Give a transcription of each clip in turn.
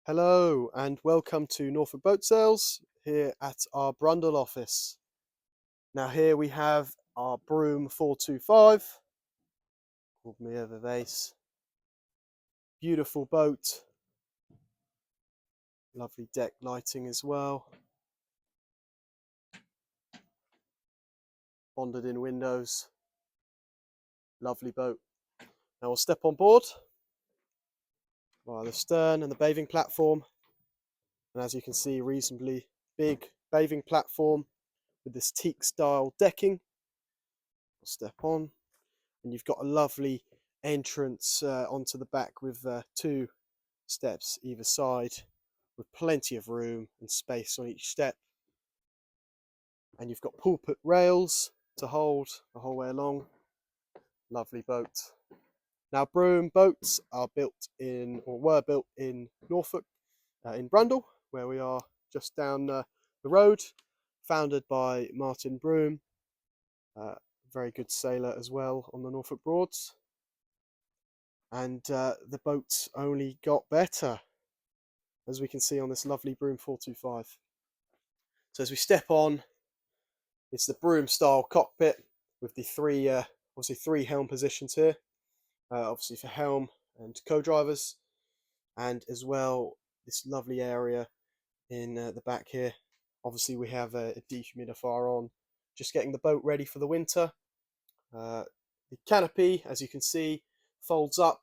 Hello and welcome to Norfolk Boat Sales here at our Brundle office. Now here we have our Broom 425, called me over vase. Beautiful boat, lovely deck lighting as well. Bonded in windows, lovely boat. Now we'll step on board via the stern and the bathing platform. And as you can see, reasonably big bathing platform with this teak style decking. We'll step on. And you've got a lovely entrance onto the back with two steps either side, with plenty of room and space on each step. And you've got pulpit rails to hold the whole way along. Lovely boat. Now Broom boats are built in, or were built in Norfolk, in Brundle, where we are just down the road. Founded by Martin Broom, very good sailor as well on the Norfolk Broads. And the boats only got better, as we can see on this lovely Broom 425. So as we step on, it's the Broom style cockpit with the obviously three helm positions here, obviously for helm and co-drivers, and as well this lovely area in the back here. Obviously we have a dehumidifier on, just getting the boat ready for the winter. The canopy, as you can see, folds up,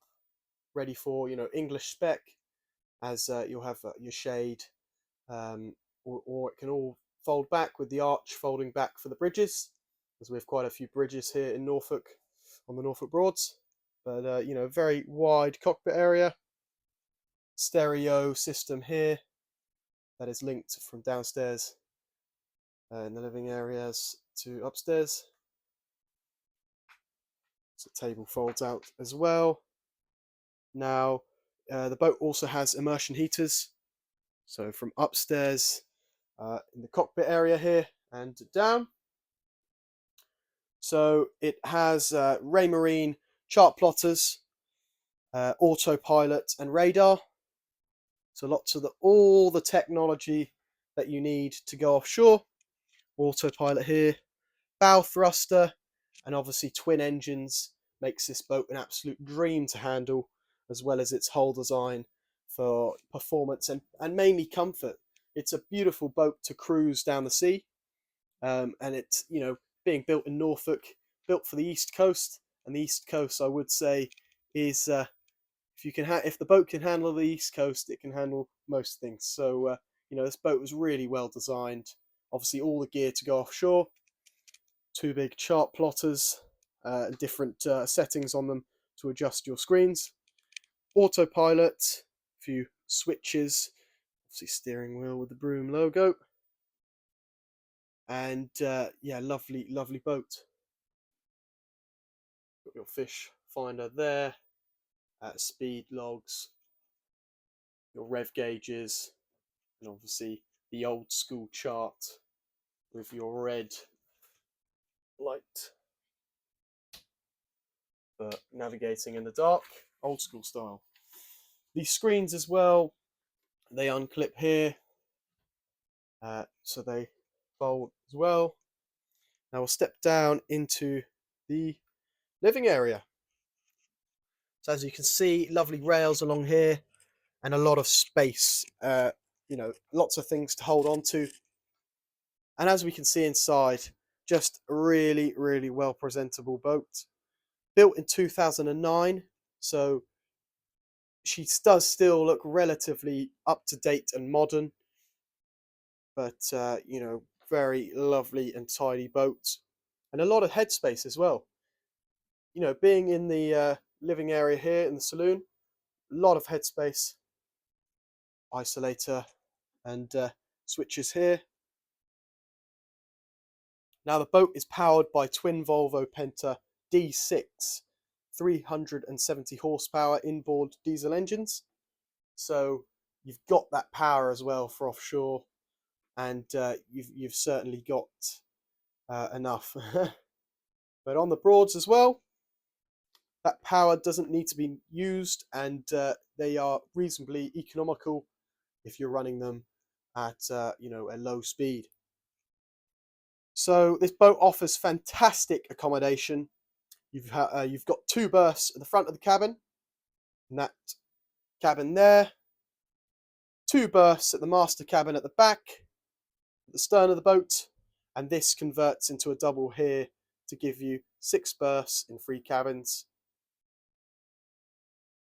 ready for English spec, as you'll have your shade, or it can all fold back with the arch folding back for the bridges, as we have quite a few bridges here in Norfolk on the Norfolk Broads. But very wide cockpit area, stereo system here that is linked from downstairs in the living areas to upstairs. So the table folds out as well. Now the boat also has immersion heaters, so from upstairs in the cockpit area here and down. So it has Raymarine chart plotters, autopilot and radar. So lots of all the technology that you need to go offshore. Autopilot here, bow thruster, and obviously twin engines makes this boat an absolute dream to handle, as well as its whole design for performance and mainly comfort. It's a beautiful boat to cruise down the sea, and it's being built in Norfolk, built for the East Coast, and the East Coast, I would say, is if the boat can handle the East Coast, it can handle most things. So this boat was really well designed. Obviously, all the gear to go offshore. Two big chart plotters, different settings on them to adjust your screens. Autopilot, a few switches, obviously steering wheel with the Broom logo. And yeah, lovely boat. Got your fish finder there, speed logs, your rev gauges, and obviously the old school chart with your red light for navigating in the dark, old school style. These screens as well, they unclip here, so they fold as well. Now we'll step down into the living area. So as you can see, lovely rails along here and a lot of space, lots of things to hold on to. And as we can see inside, just a really well presentable boat. Built in 2009, so she does still look relatively up to date and modern, but very lovely and tidy boat, and a lot of headspace as well. Being in the living area here in the saloon, a lot of headspace, isolator and switches here. Now the boat is powered by twin Volvo Penta D6 370 horsepower inboard diesel engines, so you've got that power as well for offshore, and you've certainly got enough. But on the Broads as well, that power doesn't need to be used, and they are reasonably economical if you're running them at you know, a low speed. So this boat offers fantastic accommodation. You've got 2 berths at the front of the cabin, and that cabin there. 2 berths at the master cabin at the back, at the stern of the boat, and this converts into a double here to give you 6 berths in 3 cabins.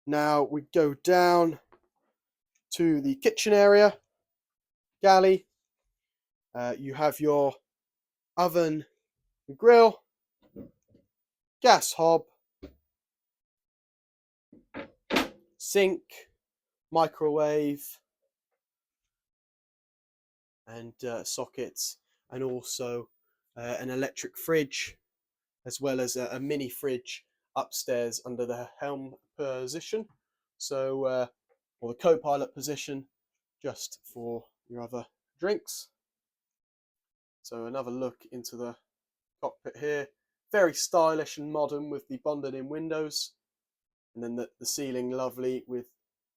Now we go down to the kitchen area, galley. You have your oven and grill, gas hob, sink, microwave, and sockets, and also an electric fridge, as well as a mini fridge upstairs under the helm position, so or the co-pilot position, just for your other drinks. So another look into the cockpit here, very stylish and modern with the bonded in windows, and then the ceiling lovely with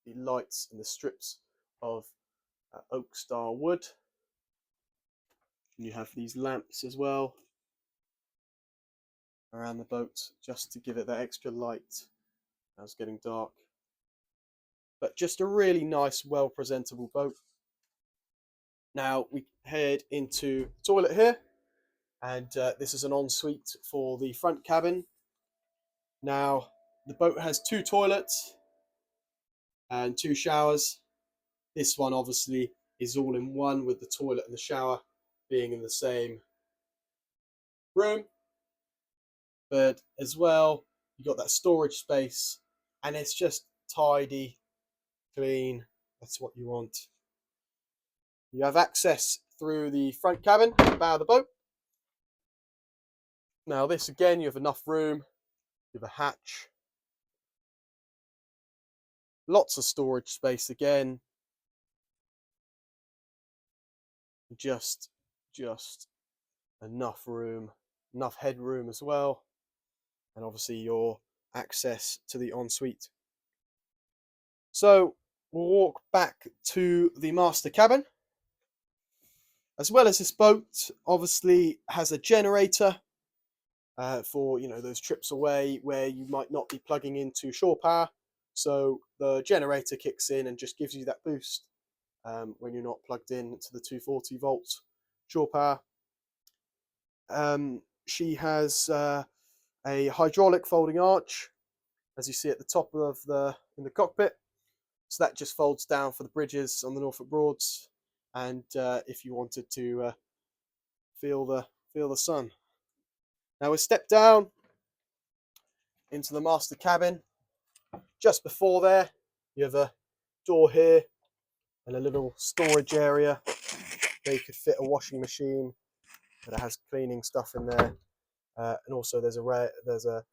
the lights and the strips of oak style wood. And you have these lamps as well around the boat, just to give it that extra light as it's getting dark. But just a really nice, well presentable boat. Now we head into the toilet here, and this is an ensuite for the front cabin. Now the boat has 2 toilets and 2 showers. This one obviously is all in one, with the toilet and the shower being in the same room. But as well, you've got that storage space, and it's just tidy, clean. That's what you want. You have access through the front cabin, the bow of the boat. Now this again, you have enough room. You have a hatch. Lots of storage space again. Just enough room, enough headroom as well. And obviously your access to the ensuite. So we'll walk back to the master cabin. As well as this boat obviously has a generator for, you know, those trips away where you might not be plugging into shore power. So the generator kicks in and just gives you that boost when you're not plugged in to the 240 volt shore power. She has a hydraulic folding arch, as you see at the top of in the cockpit. So that just folds down for the bridges on the Norfolk Broads, and if you wanted to feel the sun. Now we step down into the master cabin. Just before there, you have a door here and a little storage area where you could fit a washing machine, but it has cleaning stuff in there, and also there's a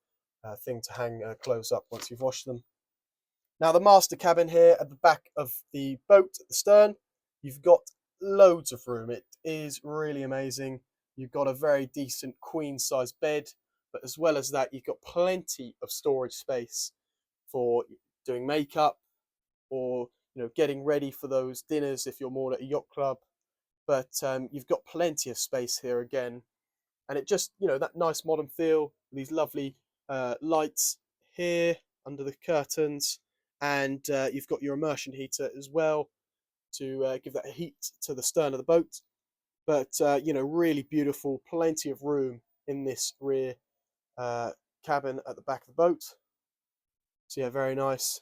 thing to hang clothes up once you've washed them. Now the master cabin here at the back of the boat at the stern, you've got loads of room. It is really amazing. You've got a very decent queen size bed, but as well as that, you've got plenty of storage space for doing makeup, or, you know, getting ready for those dinners if you're more at a yacht club. But you've got plenty of space here again, and it just, you know, that nice modern feel, these lovely lights here under the curtains, and you've got your immersion heater as well to give that heat to the stern of the boat. But you know, really beautiful, plenty of room in this rear cabin at the back of the boat. So yeah, very nice.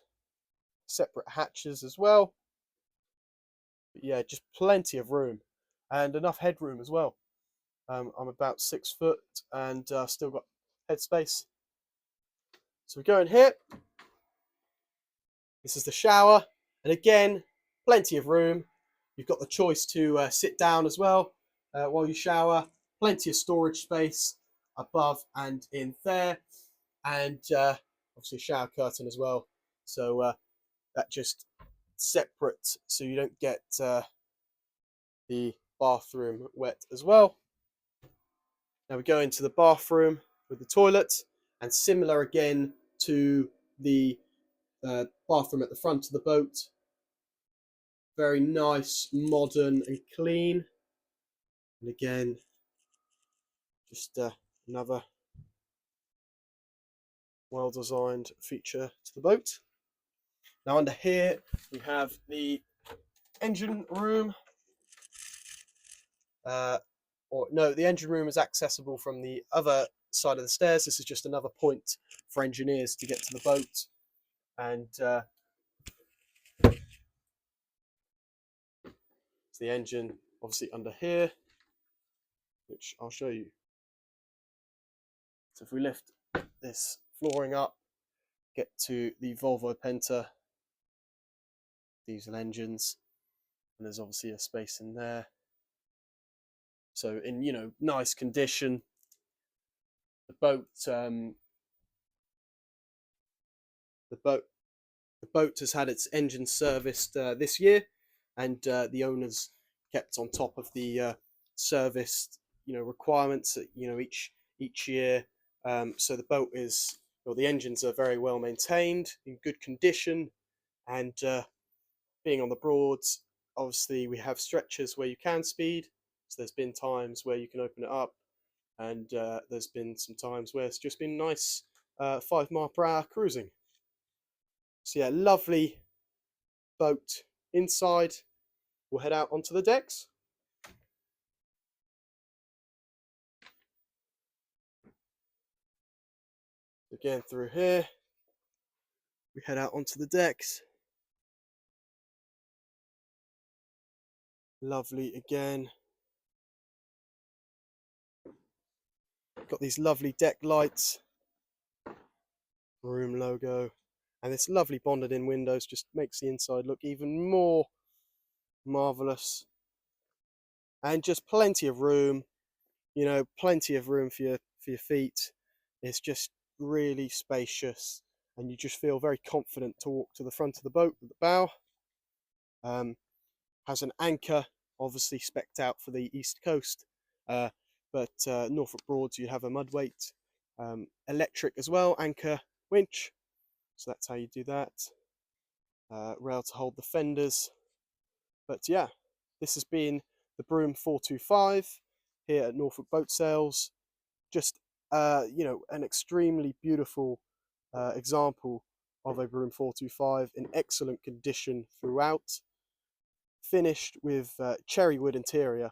Separate hatches as well. But yeah, just plenty of room and enough headroom as well. I'm about 6 foot and still got headspace. So we go in here. This is the shower, and again, plenty of room. You've got the choice to sit down as well while you shower. Plenty of storage space above and in there, and obviously a shower curtain as well. So that just separate, so you don't get the bathroom wet as well. Now we go into the bathroom with the toilet, and similar again to the bathroom at the front of the boat. very nice, modern and clean. And again, just another well-designed feature to the boat. Now under here we have the engine room. Or no, the engine room is accessible from the other side of the stairs. This is just another point for engineers to get to the boat. And it's the engine obviously under here, which I'll show you. So if we lift this flooring up, get to the Volvo Penta diesel engines, and there's obviously a space in there. So in, you know, nice condition. The boat has had its engine serviced this year, and the owners kept on top of the service, you know, requirements, you know, each year. So the boat is, well, the engines are very well maintained, in good condition, and being on the Broads, obviously we have stretches where you can speed. So there's been times where you can open it up, and there's been some times where it's just been nice 5 mile per hour cruising. So yeah, lovely boat inside. We'll head out onto the decks. Again through here, we head out onto the decks. Lovely again. Got these lovely deck lights, Broom logo, and this lovely bonded in windows just makes the inside look even more marvelous. And just plenty of room, you know, plenty of room for your feet. It's just really spacious, and you just feel very confident to walk to the front of the boat at the bow. Has an anchor, obviously spec'd out for the East Coast, but Norfolk Broads you have a mud weight, electric as well, anchor winch, so that's how you do that. Rail to hold the fenders. But yeah, this has been the Broom 425 here at Norfolk Boat Sales. Just you know, an extremely beautiful example of a Broom 425 in excellent condition throughout, finished with cherry wood interior,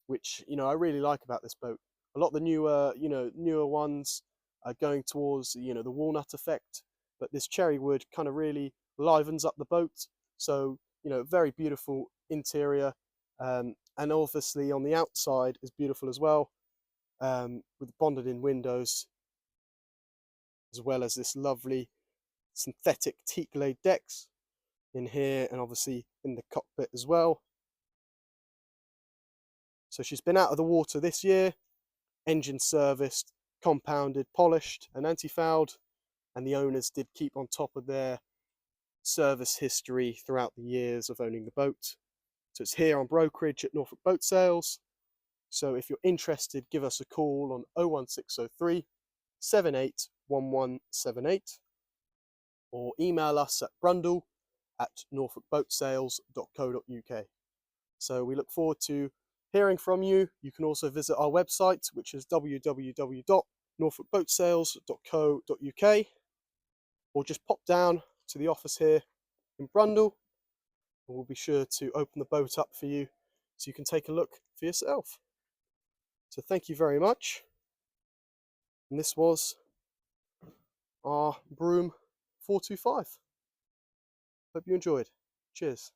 which, you know, I really like about this boat. A lot of the newer ones are going towards, you know, the walnut effect, but this cherry wood kind of really livens up the boat. So, you know, very beautiful interior, and obviously on the outside is beautiful as well, with bonded in windows, as well as this lovely synthetic teak laid decks in here, and obviously in the cockpit as well. So she's been out of the water this year, engine serviced, compounded, polished and anti-fouled, and the owners did keep on top of their service history throughout the years of owning the boat. So it's here on brokerage at Norfolk Boat Sales. So if you're interested, give us a call on 01603 781178, or email us at brundle@norfolkboatsales.co.uk. So we look forward to hearing from you. You can also visit our website, which is www.norfolkboatsales.co.uk, or just pop down to the office here in Brundle, and we'll be sure to open the boat up for you so you can take a look for yourself. So thank you very much. And this was our Broom 425. Hope you enjoyed. Cheers.